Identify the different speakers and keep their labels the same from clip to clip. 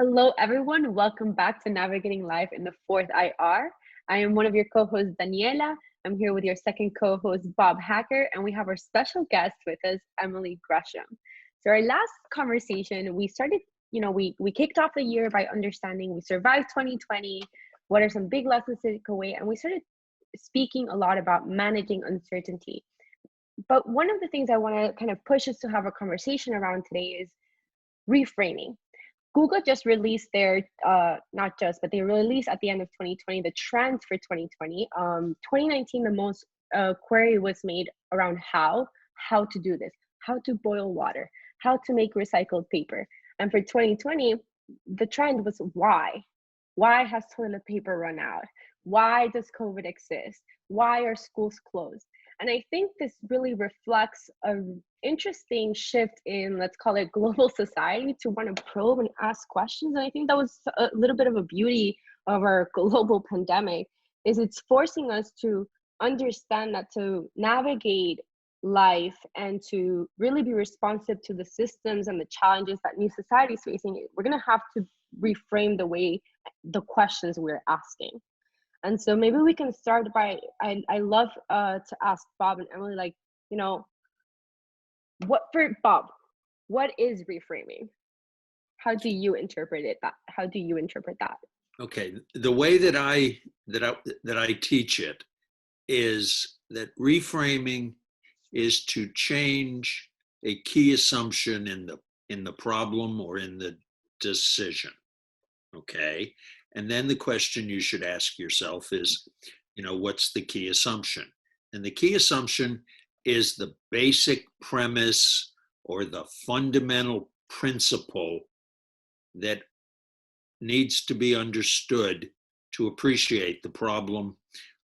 Speaker 1: Hello, everyone. Welcome back to Navigating Life in the Fourth IR. I am one of your co-hosts, Daniela. I'm here with your second co-host, Bob Hacker, and we have our special guest with us, Emily Gresham. So our last conversation, we started, we kicked off the year by understanding we survived 2020, what are some big lessons to take away, and we started speaking a lot about managing uncertainty. But one of the things I want to kind of push us to have a conversation around today is reframing. Google just released their, they released at the end of 2020, the trends for 2020. 2019, the most query was made around how to do this, how to boil water, how to make recycled paper. And for 2020, the trend was why. Why has toilet paper run out? Why does COVID exist? Why are schools closed? And I think this really reflects an interesting shift in, let's call it, global society to want to probe and ask questions. And I think that was a little bit of a beauty of our global pandemic, is it's forcing us to understand that to navigate life and to really be responsive to the systems and the challenges that new society is facing, we're going to have to reframe the questions we're asking. And so maybe we can start by, I love to ask Bob and Emily, what is reframing? How do you interpret it? How do you interpret that?
Speaker 2: Okay, the way that I teach it is that reframing is to change a key assumption in the problem or in the decision. Okay. And then the question you should ask yourself is, what's the key assumption? And the key assumption is the basic premise or the fundamental principle that needs to be understood to appreciate the problem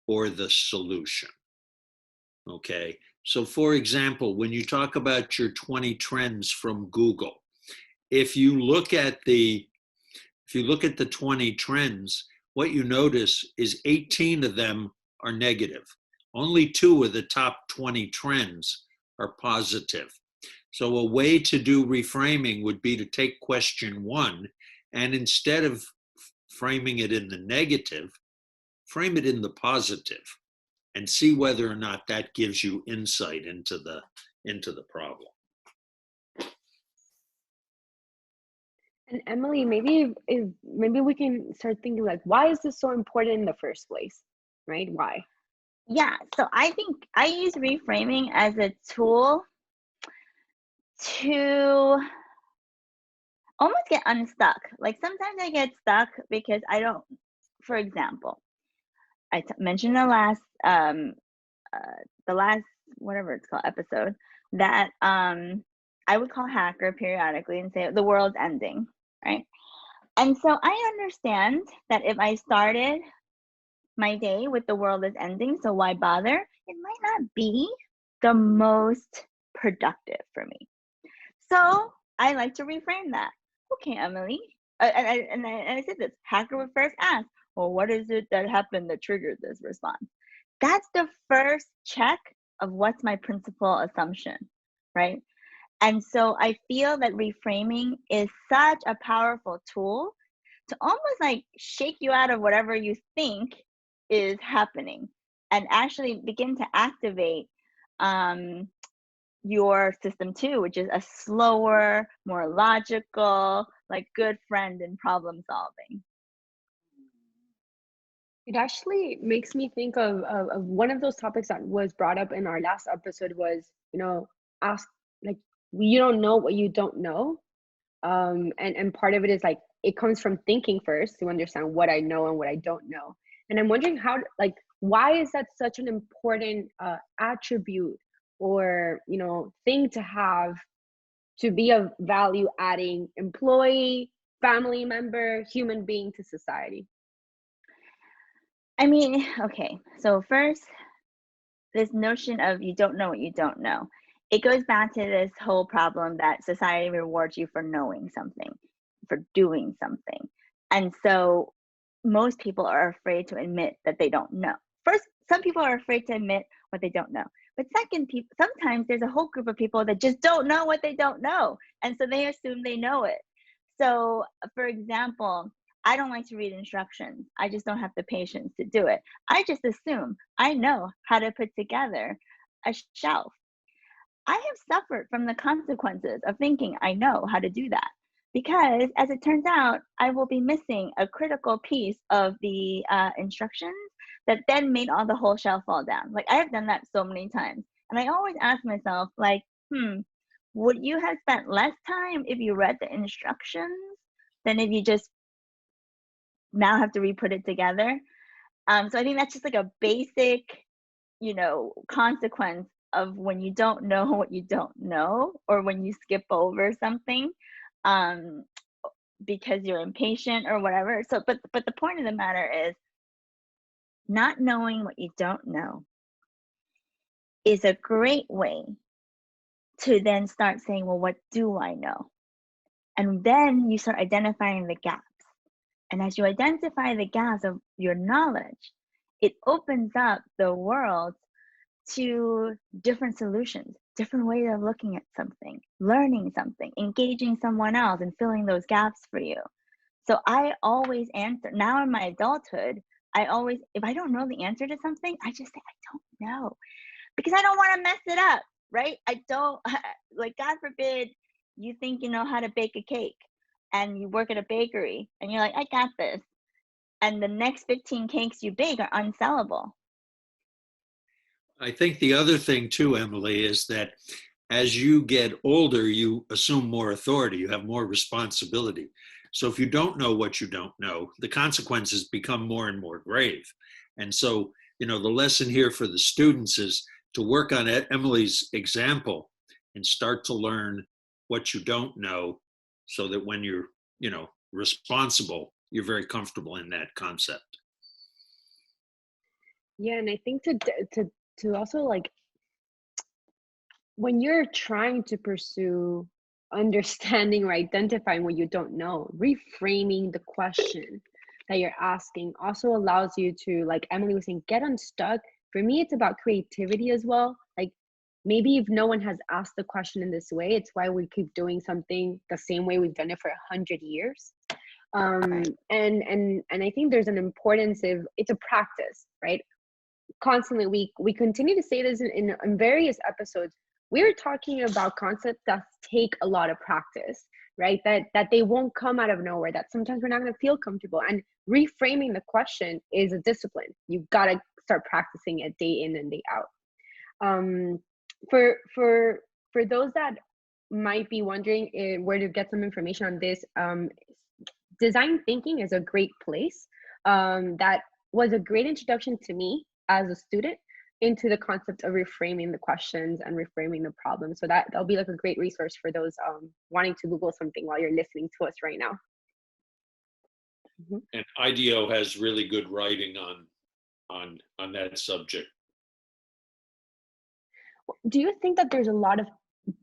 Speaker 2: or the solution. Okay. So for example, when you talk about your 20 trends from Google, if you look at the 20 trends, what you notice is 18 of them are negative. Only 2 of the top 20 trends are positive. So a way to do reframing would be to take question 1 and instead of framing it in the negative, frame it in the positive and see whether or not that gives you insight into the problem.
Speaker 1: And Emily, maybe we can start thinking why is this so important in the first place, right? Why?
Speaker 3: Yeah, so I think I use reframing as a tool to almost get unstuck. Sometimes I get stuck because I don't, for example, I mentioned the last whatever it's called episode that I would call hacker periodically and say the world's ending. Right. And so I understand that if I started my day with the world is ending, so why bother? It might not be the most productive for me. So I like to reframe that. Okay, Emily. And I said this, hacker would first ask, well, what is it that happened that triggered this response? That's the first check of what's my principal assumption, right? And so I feel that reframing is such a powerful tool to almost shake you out of whatever you think is happening and actually begin to activate your system 2, which is a slower, more logical, good friend in problem solving.
Speaker 1: It actually makes me think of one of those topics that was brought up in our last episode was, ask, you don't know what you don't know. And part of it is it comes from thinking first to understand what I know and what I don't know. And I'm wondering why is that such an important attribute or, thing to have to be a value adding employee, family member, human being to society?
Speaker 3: I mean, okay, so first, this notion of you don't know what you don't know. It goes back to this whole problem that society rewards you for knowing something, for doing something. And so most people are afraid to admit that they don't know. First, some people are afraid to admit what they don't know. But second, sometimes there's a whole group of people that just don't know what they don't know. And so they assume they know it. So, for example, I don't like to read instructions. I just don't have the patience to do it. I just assume I know how to put together a shelf. I have suffered from the consequences of thinking I know how to do that. Because as it turns out, I will be missing a critical piece of the instructions that then made all the whole shelf fall down. Like, I have done that so many times. And I always ask myself, like, would you have spent less time if you read the instructions than if you just now have to re-put it together? So I think that's just like a basic, consequence of when you don't know what you don't know, or when you skip over something because you're impatient or whatever. So, but the point of the matter is, not knowing what you don't know is a great way to then start saying, well, what do I know? And then you start identifying the gaps. And as you identify the gaps of your knowledge, it opens up the world to different solutions, different ways of looking at something, learning something, engaging someone else, and filling those gaps for you. So I always answer, now in my adulthood, if I don't know the answer to something, I just say, I don't know, because I don't want to mess it up, right? I don't, like, God forbid you think you know how to bake a cake and you work at a bakery and you're like, I got this. And the next 15 cakes you bake are unsellable.
Speaker 2: I think the other thing too, Emily, is that as you get older, you assume more authority, you have more responsibility. So if you don't know what you don't know, the consequences become more and more grave. And so, the lesson here for the students is to work on Emily's example and start to learn what you don't know, so that when you're, responsible, you're very comfortable in that concept.
Speaker 1: Yeah, and I think to also, like, when you're trying to pursue understanding or identifying what you don't know, reframing the question that you're asking also allows you to, like Emily was saying, get unstuck. For me, it's about creativity as well. Like, maybe if no one has asked the question in this way, it's why we keep doing something the same way we've done it for 100 years. And I think there's an importance of, it's a practice, right? Constantly, we continue to say this in various episodes. We're talking about concepts that take a lot of practice, right? That they won't come out of nowhere, that sometimes we're not going to feel comfortable. And reframing the question is a discipline. You've got to start practicing it day in and day out. For those that might be wondering where to get some information on this, design thinking is a great place. That was a great introduction to me as a student into the concept of reframing the questions and reframing the problem. So that'll be like a great resource for those wanting to Google something while you're listening to us right now. Mm-hmm.
Speaker 2: And IDEO has really good writing on that subject.
Speaker 1: Do you think that there's a lot of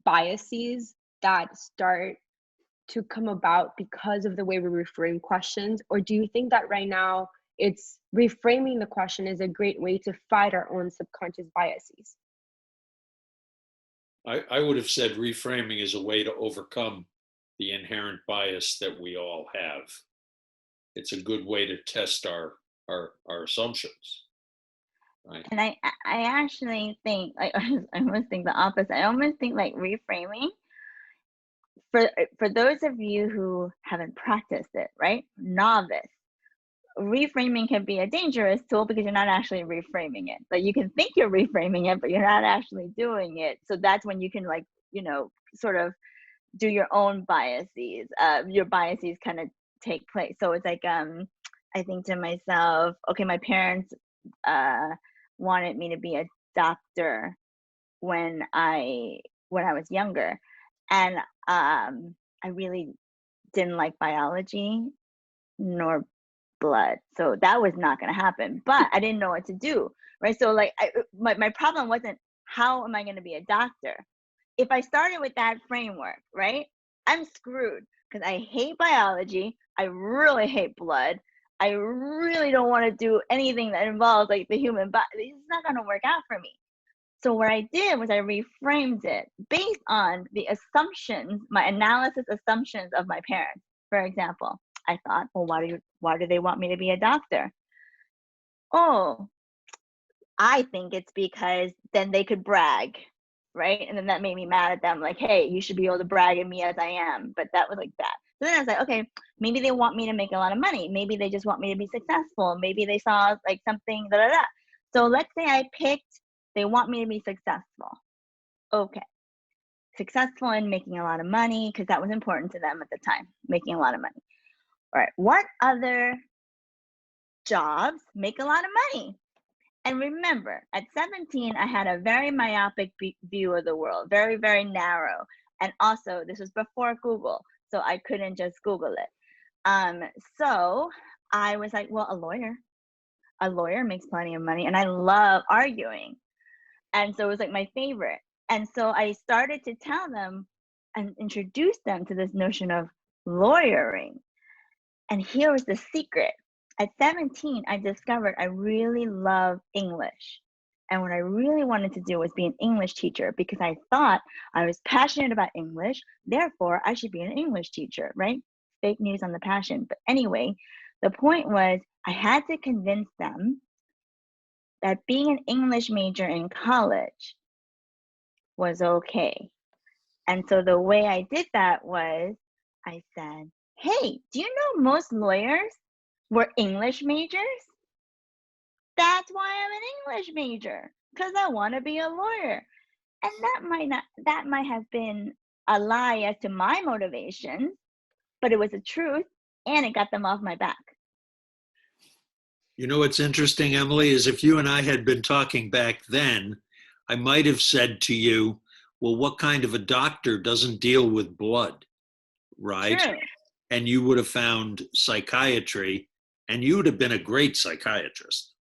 Speaker 1: biases that start to come about because of the way we reframe questions? Or do you think that right now it's reframing the question is a great way to fight our own subconscious biases?
Speaker 2: I would have said reframing is a way to overcome the inherent bias that we all have. It's a good way to test our assumptions. Right.
Speaker 3: And I actually think, like, I almost think the opposite. I almost think, like, reframing, for those of you who haven't practiced it, right? Novice. Reframing can be a dangerous tool because you're not actually reframing it. Like, you can think you're reframing it, but you're not actually doing it. So that's when you can, like, sort of do your own biases. Your biases kind of take place. So it's like, I think to myself, okay, my parents wanted me to be a doctor when I was younger, and I really didn't like biology nor blood, so that was not going to happen. But I didn't know what to do, right? So, like, my problem wasn't how am I going to be a doctor. If I started with that framework, right, I'm screwed, because I hate biology, I really hate blood, I really don't want to do anything that involves, like, the human body. It's not going to work out for me. So what I did was I reframed it based on the assumptions, my analysis assumptions of my parents. For example, I thought, well, why do they want me to be a doctor? Oh, I think it's because then they could brag, right? And then that made me mad at them, like, hey, you should be able to brag at me as I am. But that was like that. So then I was like, okay, maybe they want me to make a lot of money. Maybe they just want me to be successful. Maybe they saw like something, da da da. So let's say I picked, they want me to be successful. Okay. Successful in making a lot of money, because that was important to them at the time, making a lot of money. All right. What other jobs make a lot of money? And remember, at 17, I had a very myopic view of the world, very, very narrow. And also, this was before Google, so I couldn't just Google it. So I was like, well, a lawyer makes plenty of money, and I love arguing. And so it was like my favorite. And so I started to tell them and introduce them to this notion of lawyering. And here was the secret. At 17, I discovered I really love English. And what I really wanted to do was be an English teacher, because I thought I was passionate about English. Therefore, I should be an English teacher, right? Fake news on the passion. But anyway, the point was I had to convince them that being an English major in college was okay. And so the way I did that was I said, hey, do you know most lawyers were English majors? That's why I'm an English major, because I want to be a lawyer. And that might have been a lie as to my motivation, but it was the truth, and it got them off my back.
Speaker 2: You know what's interesting, Emily, is if you and I had been talking back then, I might have said to you, well, what kind of a doctor doesn't deal with blood, right?
Speaker 3: True.
Speaker 2: And you would have found psychiatry, and you would have been a great psychiatrist.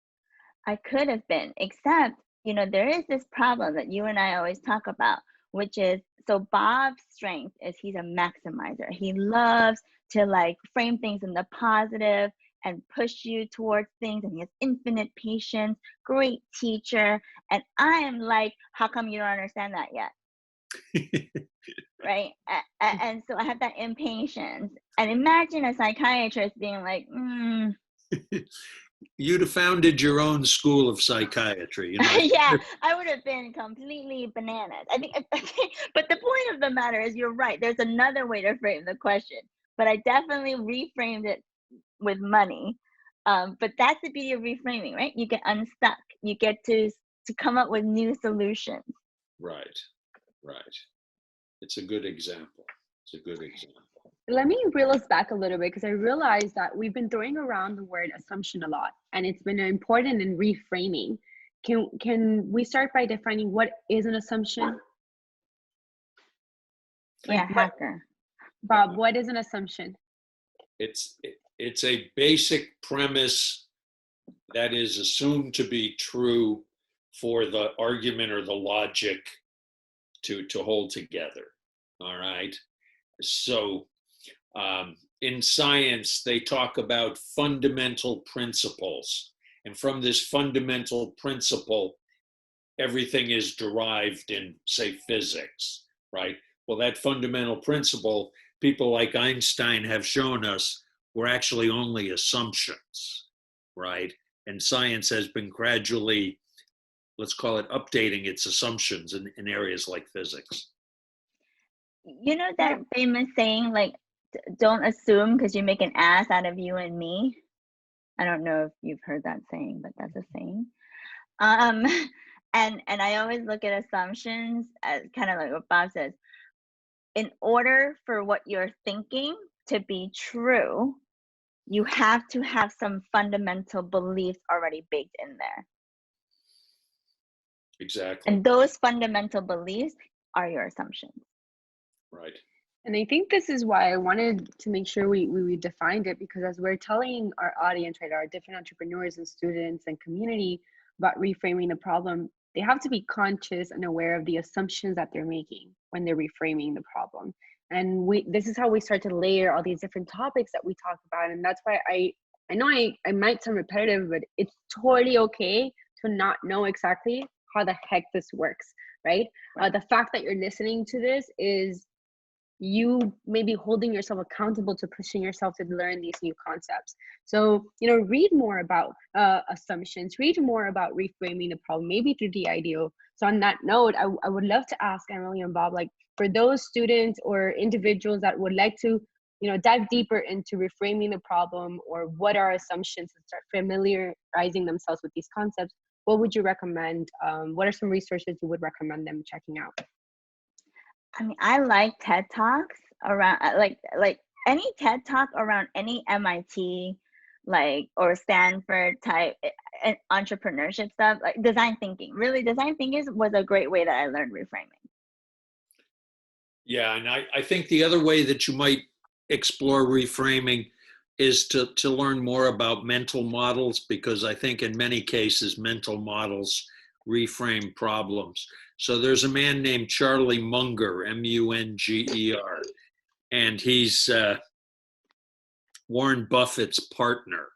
Speaker 3: I could have been, except, there is this problem that you and I always talk about, which is, so Bob's strength is he's a maximizer. He loves to like frame things in the positive and push you towards things, and he has infinite patience, great teacher. And I am like, how come you don't understand that yet? Right? And so I have that impatience. And imagine a psychiatrist being like,
Speaker 2: You'd have founded your own school of psychiatry.
Speaker 3: Yeah, I would have been completely bananas. I think, but the point of the matter is, you're right. There's another way to frame the question, but I definitely reframed it with money. But that's the beauty of reframing, right? You get unstuck. You get to come up with new solutions.
Speaker 2: Right. It's a good example.
Speaker 1: Let me reel us back a little bit, because I realized that we've been throwing around the word assumption a lot, and it's been important in reframing. Can we start by defining what is an assumption?
Speaker 3: Yeah, hacker.
Speaker 1: Bob, what is an assumption?
Speaker 2: It's a basic premise that is assumed to be true for the argument or the logic to hold together. All right. So in science, they talk about fundamental principles. And from this fundamental principle, everything is derived in, say, physics, right? Well, that fundamental principle, people like Einstein have shown us, were actually only assumptions, right? And science has been gradually, let's call it, updating its assumptions in areas like physics.
Speaker 3: You know that famous saying, like, don't assume because you make an ass out of you and me? I don't know if you've heard that saying, but that's a saying. And I always look at assumptions as kind of like what Bob says. In order for what you're thinking to be true, you have to have some fundamental beliefs already baked in there.
Speaker 2: Exactly.
Speaker 3: And those fundamental beliefs are your assumptions.
Speaker 2: Right.
Speaker 1: And I think this is why I wanted to make sure we defined it, because as we're telling our audience, right, our different entrepreneurs and students and community about reframing the problem, they have to be conscious and aware of the assumptions that they're making when they're reframing the problem. And this is how we start to layer all these different topics that we talk about. And that's why I know I might sound repetitive, but it's totally okay to not know exactly how the heck this works, right? The fact that you're listening to this is you maybe holding yourself accountable to pushing yourself to learn these new concepts. So, read more about assumptions, read more about reframing the problem, maybe through the IDEO. So on that note, I would love to ask Emily and Bob, like, for those students or individuals that would like to, dive deeper into reframing the problem, or what are assumptions, and start familiarizing themselves with these concepts, what would you recommend? What are some resources you would recommend them checking out?
Speaker 3: I mean, I like TED Talks around like any TED Talk around any MIT or Stanford type entrepreneurship stuff, like design thinking. Really, design thinking was a great way that I learned reframing.
Speaker 2: Yeah, and I think the other way that you might explore reframing is to learn more about mental models, because I think in many cases mental models reframe problems. So there's a man named Charlie Munger, Munger, and he's Warren Buffett's partner,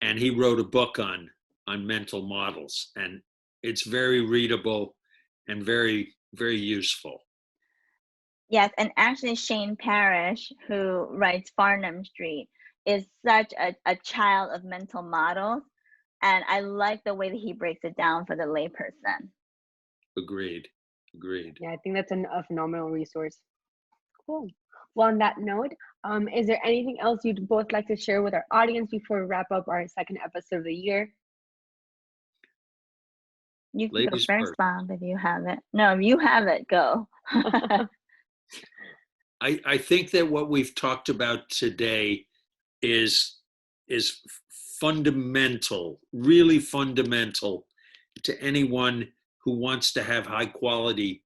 Speaker 2: and he wrote a book on mental models, and it's very readable and very, very useful.
Speaker 3: Yes, and actually Shane Parrish, who writes Farnham Street, is such a child of mental models, and I like the way that he breaks it down for the layperson.
Speaker 2: Agreed.
Speaker 1: Yeah, I think that's a phenomenal resource. Cool. Well, on that note, is there anything else you'd both like to share with our audience before we wrap up our second episode of the year?
Speaker 3: You can go first, Bob, if you have it. No, if you have it, go.
Speaker 2: I think that what we've talked about today is fundamental, really fundamental to anyone who wants to have high quality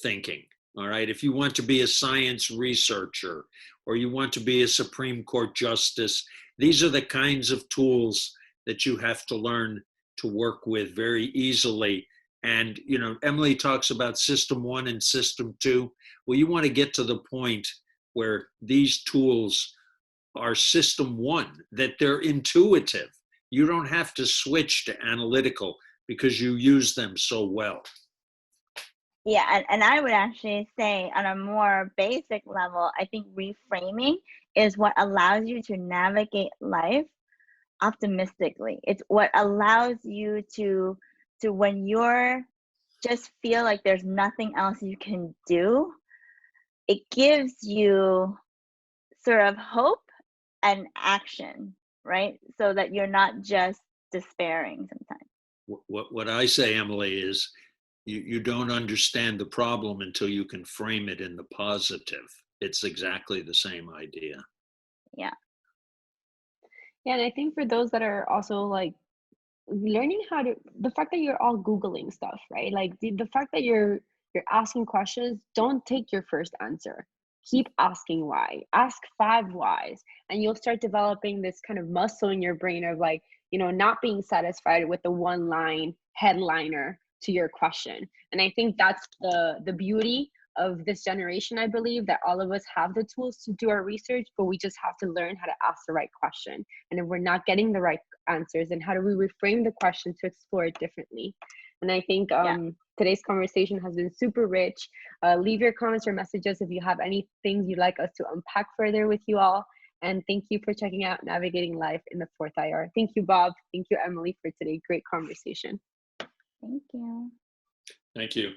Speaker 2: thinking. All right. If you want to be a science researcher, or you want to be a Supreme Court justice, these are the kinds of tools that you have to learn to work with very easily. And, Emily talks about system 1 and system 2. Well, you want to get to the point where these tools are system 1, that they're intuitive. You don't have to switch to analytical because you use them so well.
Speaker 3: Yeah, and I would actually say on a more basic level, I think reframing is what allows you to navigate life optimistically. It's what allows you to when you're just feel like there's nothing else you can do, it gives you sort of hope and action, right? So that you're not just despairing sometimes.
Speaker 2: What I say, Emily, is you don't understand the problem until you can frame it in the positive. It's exactly the same idea.
Speaker 3: Yeah.
Speaker 1: Yeah, and I think for those that are also like learning how to, the fact that you're all Googling stuff, right? Like the fact that you're asking questions, don't take your first answer. Keep asking why. Ask 5 whys, and you'll start developing this kind of muscle in your brain of like, not being satisfied with the one line headliner to your question. And I think that's the beauty of this generation. I believe that all of us have the tools to do our research, but we just have to learn how to ask the right question. And if we're not getting the right answers, then how do we reframe the question to explore it differently? And I think today's conversation has been super rich. Leave your comments or messages if you have any things you'd like us to unpack further with you all. And thank you for checking out Navigating Life in the Fourth IR. Thank you, Bob. Thank you, Emily, for today's great conversation.
Speaker 3: Thank you.
Speaker 2: Thank you.